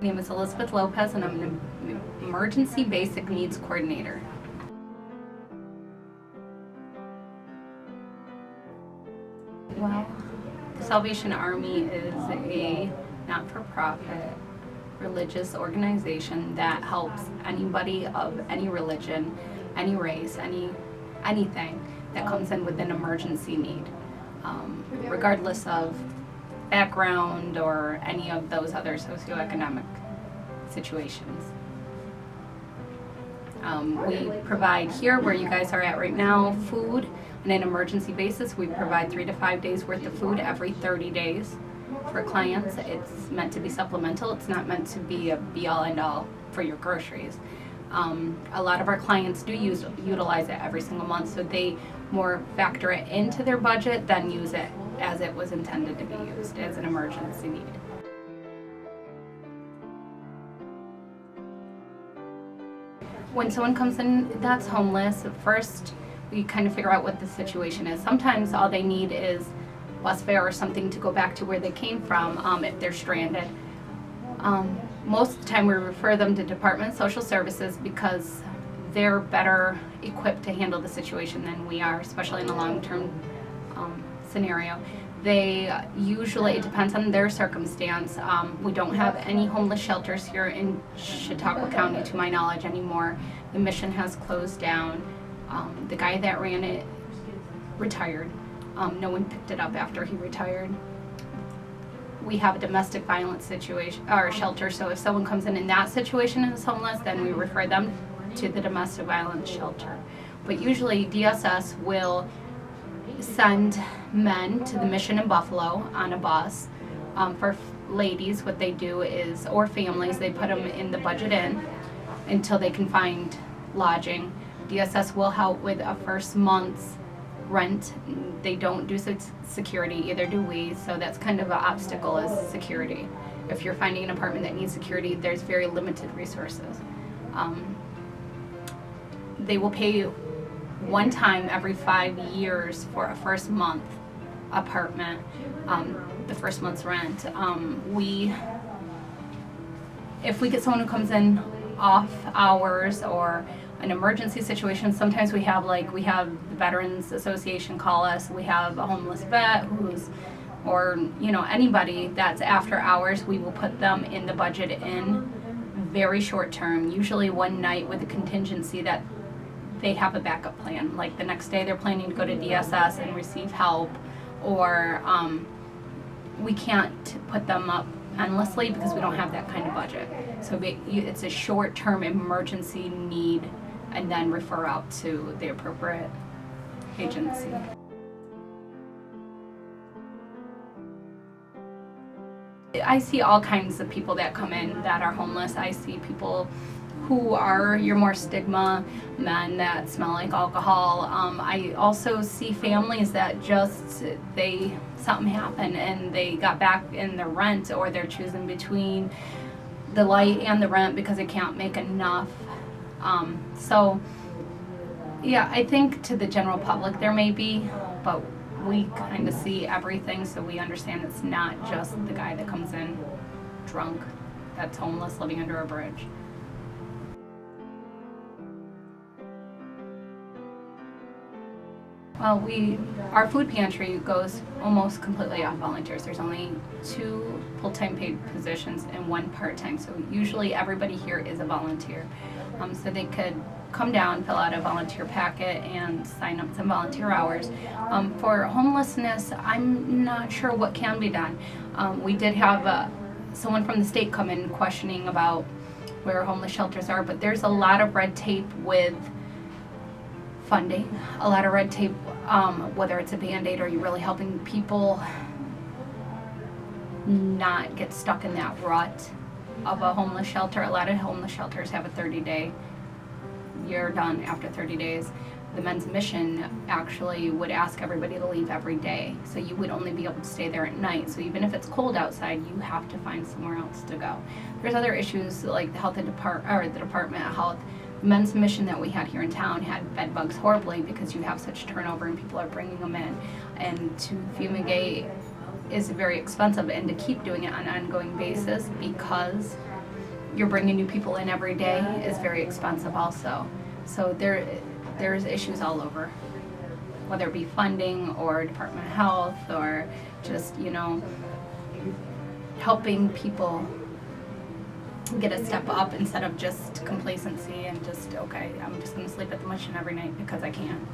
My name is Elizabeth Lopez, and I'm an emergency basic needs coordinator. Well, the Salvation Army is a not-for-profit religious organization that helps anybody of any religion, any race, anything that comes in with an emergency need, regardless of background or any of those other socioeconomic situations. We provide here, where you guys are at right now, food on an emergency basis. We provide 3 to 5 days worth of food every 30 days for clients. It's meant to be supplemental. It's not meant to be a be-all end-all for your groceries. A lot of our clients do utilize it every single month, so they more factor it into their budget than use it as it was intended to be used, as an emergency need. When someone comes in that's homeless, first we kind of figure out what the situation is. Sometimes all they need is bus fare or something to go back to where they came from if they're stranded. Most of the time we refer them to Department of Social Services because they're better equipped to handle the situation than we are, especially in a long-term scenario. They usually, it depends on their circumstance. We don't have any homeless shelters here in Chautauqua County, to my knowledge, anymore. The mission has closed down. The guy that ran it retired. No one picked it up after he retired. We have a domestic violence situation or shelter, so if someone comes in that situation and is homeless, then we refer them to the domestic violence shelter. But usually DSS will send men to the mission in Buffalo on a bus. For ladies, what they do is, or families, they put them in the budget in until they can find lodging. DSS will help with a first month's rent. They don't do security, either do we, so that's kind of an obstacle, is security. If you're finding an apartment that needs security, there's very limited resources. They will pay one time every 5 years for a first month apartment, the first month's rent. If we get someone who comes in off hours or an emergency situation, sometimes we have the Veterans Association call us. We have a homeless vet or anybody that's after hours. We will put them in the budget in very short term, usually one night, with a contingency that they have a backup plan. Like the next day they're planning to go to DSS and receive help, or we can't put them up endlessly because we don't have that kind of budget. So it's a short-term emergency need, and then refer out to the appropriate agency. I see all kinds of people that come in that are homeless. I see people who are your more stigma men that smell like alcohol. I also see families that something happened and they got back in their rent, or they're choosing between the light and the rent because they can't make enough. So yeah, I think to the general public there may be, but we kind of see everything, so we understand it's not just the guy that comes in drunk that's homeless living under a bridge. Well, our food pantry goes almost completely off volunteers. There's only 2 full-time paid positions and 1 part-time, so usually everybody here is a volunteer. So they could come down, fill out a volunteer packet, and sign up some volunteer hours. For homelessness, I'm not sure what can be done. We did have someone from the state come in questioning about where homeless shelters are, but there's a lot of red tape with funding, a lot of red tape, whether it's a Band-Aid or you're really helping people not get stuck in that rut of a homeless shelter. A lot of homeless shelters have a 30-day, you're done after 30 days. The men's mission actually would ask everybody to leave every day, so you would only be able to stay there at night. So even if it's cold outside, you have to find somewhere else to go. There's other issues like the Department of Health. The men's mission that we had here in town had bed bugs horribly because you have such turnover and people are bringing them in. And to fumigate is very expensive, and to keep doing it on an ongoing basis because you're bringing new people in every day is very expensive also. So there's issues all over, whether it be funding or Department of Health or just, helping people get a step up instead of just complacency and just, okay, I'm just going to sleep at the mission every night because I can.